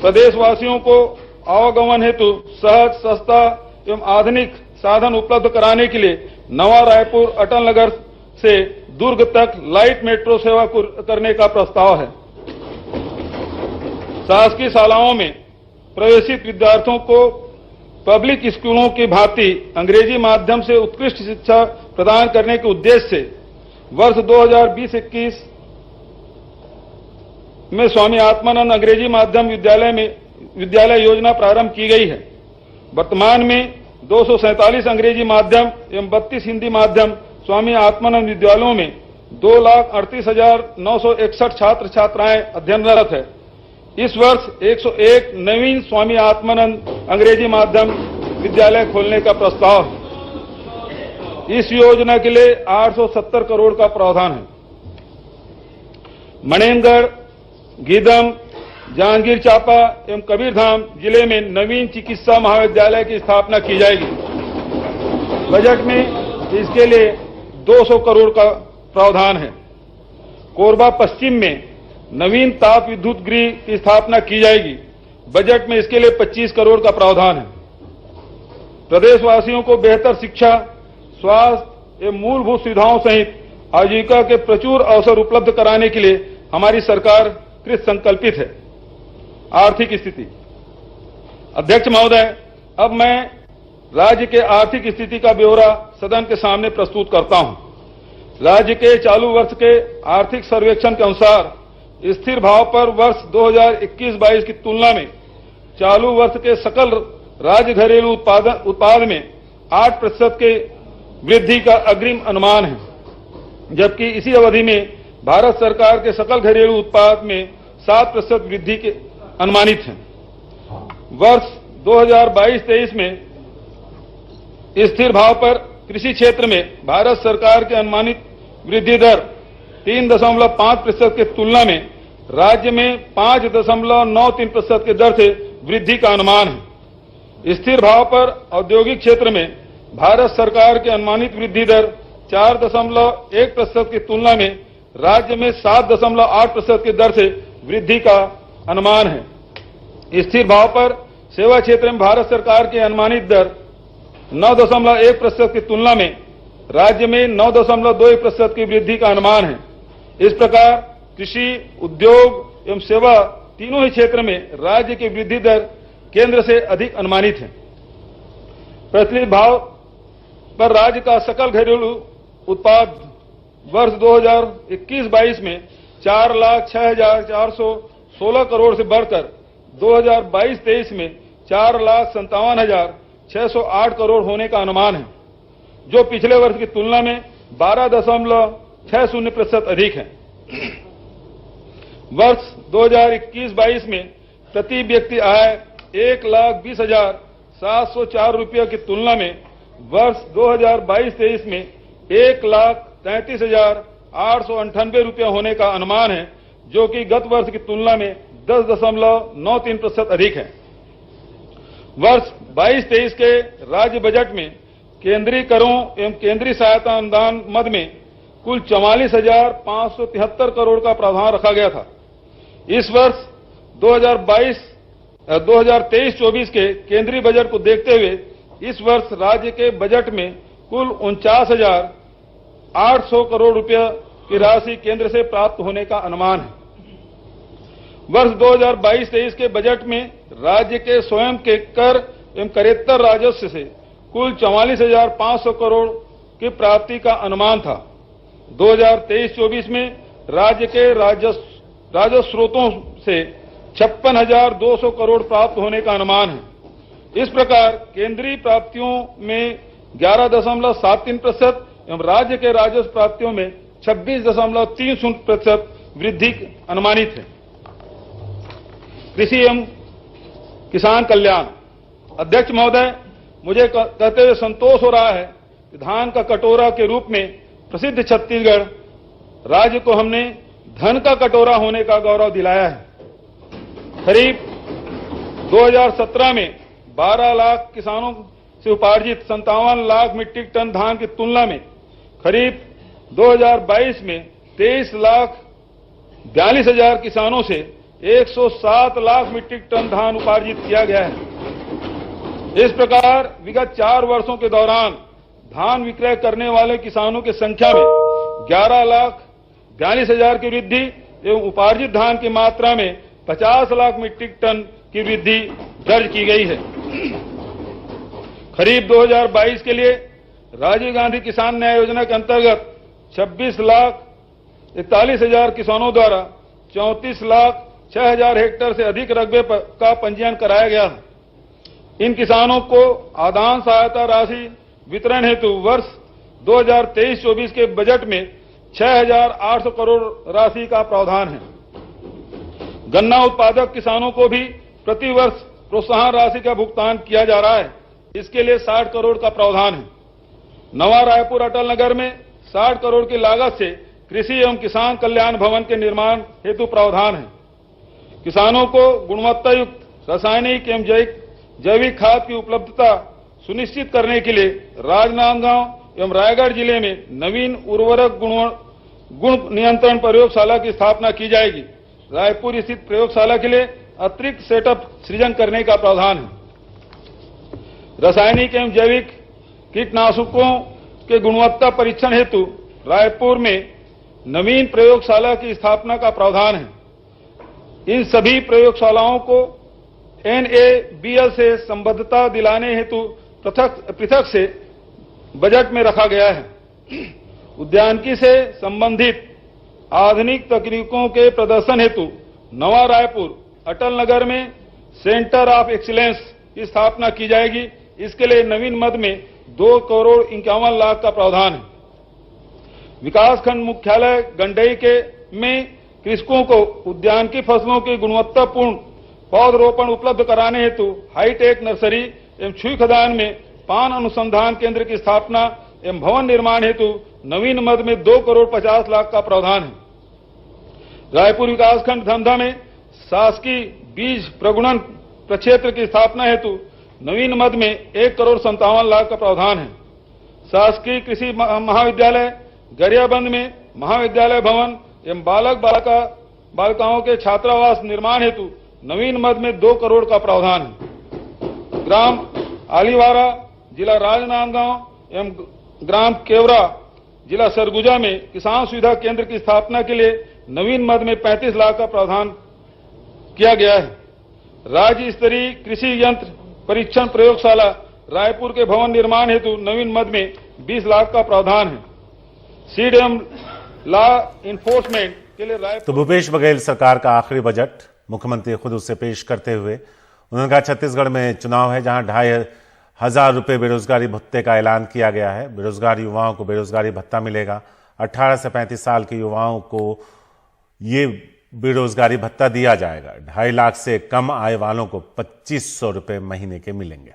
प्रदेशवासियों को आवागमन हेतु सहज, सस्ता एवं आधुनिक साधन उपलब्ध कराने के लिए नवा रायपुर अटल नगर से दुर्ग तक लाइट मेट्रो सेवा करने का प्रस्ताव है। शासकीय शालाओं में प्रवेशित विद्यार्थियों को पब्लिक स्कूलों की भांति अंग्रेजी माध्यम से उत्कृष्ट शिक्षा प्रदान करने के उद्देश्य से वर्ष 2020-21 में स्वामी आत्मानंद अंग्रेजी माध्यम विद्यालय योजना प्रारंभ की गई है। वर्तमान में 247 अंग्रेजी माध्यम एवं 32 हिंदी माध्यम स्वामी आत्मानंद विद्यालयों में 2,38,961 छात्र छात्राएं अध्ययनरत है। इस वर्ष 101 नवीन स्वामी आत्मानंद अंग्रेजी माध्यम विद्यालय खोलने का प्रस्ताव है। इस योजना के लिए 870 करोड़ का प्रावधान है। मनेंद्रगढ़, गीदम, जांजगीर चांपा एवं कबीरधाम जिले में नवीन चिकित्सा महाविद्यालय की स्थापना की जाएगी। बजट में इसके लिए 200 करोड़ का प्रावधान है। कोरबा पश्चिम में नवीन ताप विद्युत गृह की स्थापना की जाएगी। बजट में इसके लिए 25 करोड़ का प्रावधान है। प्रदेशवासियों को बेहतर शिक्षा, स्वास्थ्य एवं मूलभूत सुविधाओं सहित आजीविका के प्रचुर अवसर उपलब्ध कराने के लिए हमारी सरकार कृत संकल्पित है। आर्थिक स्थिति। अध्यक्ष महोदय, अब मैं राज्य के आर्थिक स्थिति का ब्यौरा सदन के सामने प्रस्तुत करता हूं। राज्य के चालू वर्ष के आर्थिक सर्वेक्षण के अनुसार स्थिर भाव पर वर्ष 2021-22 की तुलना में चालू वर्ष के सकल राज्य घरेलू उत्पाद में 8% के वृद्धि का अग्रिम अनुमान है, जबकि इसी अवधि में भारत सरकार के सकल घरेलू उत्पाद में 7% वृद्धि के अनुमानित है। वर्ष 2022-23 में स्थिर भाव पर कृषि क्षेत्र में भारत सरकार के अनुमानित वृद्धि दर 3.5% की तुलना में राज्य में 5.93% की दर से वृद्धि का अनुमान है। स्थिर भाव पर औद्योगिक क्षेत्र में भारत सरकार के अनुमानित वृद्धि दर 4.1% की तुलना में राज्य में 7.8% की दर से वृद्धि का अनुमान है। स्थिर भाव पर सेवा क्षेत्र में भारत सरकार की अनुमानित दर 9.1% की तुलना में राज्य में 9.2% की वृद्धि का अनुमान है। इस प्रकार कृषि, उद्योग एवं सेवा तीनों ही क्षेत्र में राज्य की वृद्धि दर केंद्र से अधिक अनुमानित है। प्रचलित भाव पर राज्य का सकल घरेलू उत्पाद वर्ष 2021-22 में 4,06,416 करोड़ से बढ़कर 2022-23 में 4,57,608 करोड़ होने का अनुमान है, जो पिछले वर्ष की तुलना में 12.60% अधिक है। वर्ष 2021-22 में प्रति व्यक्ति आय 1,20,704 रुपये की तुलना में वर्ष 2022-23 में 1,33,898 रुपये होने का अनुमान है, जो कि गत वर्ष की तुलना में 10.93% अधिक है। वर्ष 22-23 के राज्य बजट में केंद्रीय करों एवं केंद्रीय सहायता अनुदान मद में कुल 44,573 करोड़ का प्रावधान रखा गया था। इस वर्ष 2023-24 के केंद्रीय बजट को देखते हुए इस वर्ष राज्य के बजट में कुल 49,800 करोड़ रुपये की राशि केंद्र से प्राप्त होने का अनुमान है। वर्ष 2022-23 के बजट में राज्य के स्वयं के कर एवं करेत्तर राजस्व से कुल 44,500 करोड़ की प्राप्ति का अनुमान था। 2023-24 में राज्य के राजस्व स्रोतों से 56,200 करोड़ प्राप्त होने का अनुमान है। इस प्रकार केंद्रीय प्राप्तियों में 11.73% एवं राज्य के राजस्व प्राप्तियों में 26.30% वृद्धि अनुमानित है। कृषि एवं किसान कल्याण। अध्यक्ष महोदय, मुझे कहते हुए संतोष हो रहा है कि धान का कटोरा के रूप में प्रसिद्ध छत्तीसगढ़ राज्य को हमने धन का कटोरा होने का गौरव दिलाया है। खरीफ 2017 में 12 लाख किसानों से उपार्जित 57 लाख मीट्रिक टन धान की तुलना में खरीफ 2022 में 23,42,000 किसानों से 107 लाख मीट्रिक टन धान उपार्जित किया गया है। इस प्रकार विगत 4 वर्षों के दौरान धान विक्रय करने वाले किसानों की संख्या में 11,42,000 की वृद्धि एवं उपार्जित धान की मात्रा में 50 लाख मीट्रिक टन की वृद्धि दर्ज की गई है। खरीफ 2022 के लिए राजीव गांधी किसान न्याय योजना के अंतर्गत 26,41,000 किसानों द्वारा 34,06,000 हेक्टेयर से अधिक रकबे का पंजीयन कराया गया है। इन किसानों को आदान सहायता राशि वितरण हेतु वर्ष 2023-24 के बजट में 6,800 करोड़ राशि का प्रावधान है। गन्ना उत्पादक किसानों को भी प्रति वर्ष प्रोत्साहन राशि का भुगतान किया जा रहा है। इसके लिए 60 करोड़ का प्रावधान है। नवा रायपुर अटल नगर में 60 करोड़ की लागत से कृषि एवं किसान कल्याण भवन के निर्माण हेतु प्रावधान है। किसानों को गुणवत्ता युक्त रासायनिक एवं जैविक खाद की उपलब्धता सुनिश्चित करने के लिए राजनांदगांव एवं रायगढ़ जिले में नवीन उर्वरक गुण नियंत्रण प्रयोगशाला की स्थापना की जाएगी। रायपुर स्थित प्रयोगशाला के लिए अतिरिक्त सेटअप सृजन करने का प्रावधान है। रासायनिक एवं जैविक कीटनाशकों के गुणवत्ता परीक्षण हेतु रायपुर में नवीन प्रयोगशाला की स्थापना का प्रावधान है। इन सभी प्रयोगशालाओं को NABL से संबद्धता दिलाने हेतु पृथक से बजट में रखा गया है। उद्यानिकी से संबंधित आधुनिक तकनीकों के प्रदर्शन हेतु नवा रायपुर अटल नगर में सेंटर ऑफ एक्सीलेंस की स्थापना की जाएगी। इसके लिए नवीन मद में 2,51 लाख का प्रावधान है। विकासखंड मुख्यालय गंडई में कृषकों को उद्यानिकी फसलों की गुणवत्तापूर्ण पौधरोपण उपलब्ध कराने हेतु हाईटेक नर्सरी एवं छुई खदान में पान अनुसंधान केंद्र की स्थापना एवं भवन निर्माण हेतु नवीन मद में 2,50 लाख का प्रावधान है। रायपुर विकासखंड धमधा में शासकीय बीज प्रगुणन प्रक्षेत्र की स्थापना हेतु नवीन मद में 1,57 लाख का प्रावधान है। शासकीय कृषि महाविद्यालय गरियाबंद में महाविद्यालय भवन एवं बालिकाओं के छात्रावास निर्माण हेतु नवीन मद में 2 करोड़ का प्रावधान है। ग्राम आलीवारा जिला राजनांदगांव एवं ग्राम केवरा जिला सरगुजा में किसान सुविधा केंद्र की स्थापना के लिए नवीन मद में 35 लाख का प्रावधान किया गया है। राज्य स्तरीय कृषि यंत्र परीक्षण प्रयोगशाला रायपुर के भवन निर्माण हेतु नवीन मद में 20 लाख का प्रावधान है। सीड एवं लॉ इन्फोर्समेंट के लिए रायपुर। तो भूपेश बघेल सरकार का आखिरी बजट मुख्यमंत्री खुद उसे पेश करते हुए उन्होंने कहा छत्तीसगढ़ में चुनाव है जहां 2,500 रुपए बेरोजगारी भत्ते का ऐलान किया गया है। बेरोजगार युवाओं को बेरोजगारी भत्ता मिलेगा। 18 से 35 साल के युवाओं को ये बेरोजगारी भत्ता दिया जाएगा। 2.5 लाख से कम आय वालों को 2,500 रुपए महीने के मिलेंगे।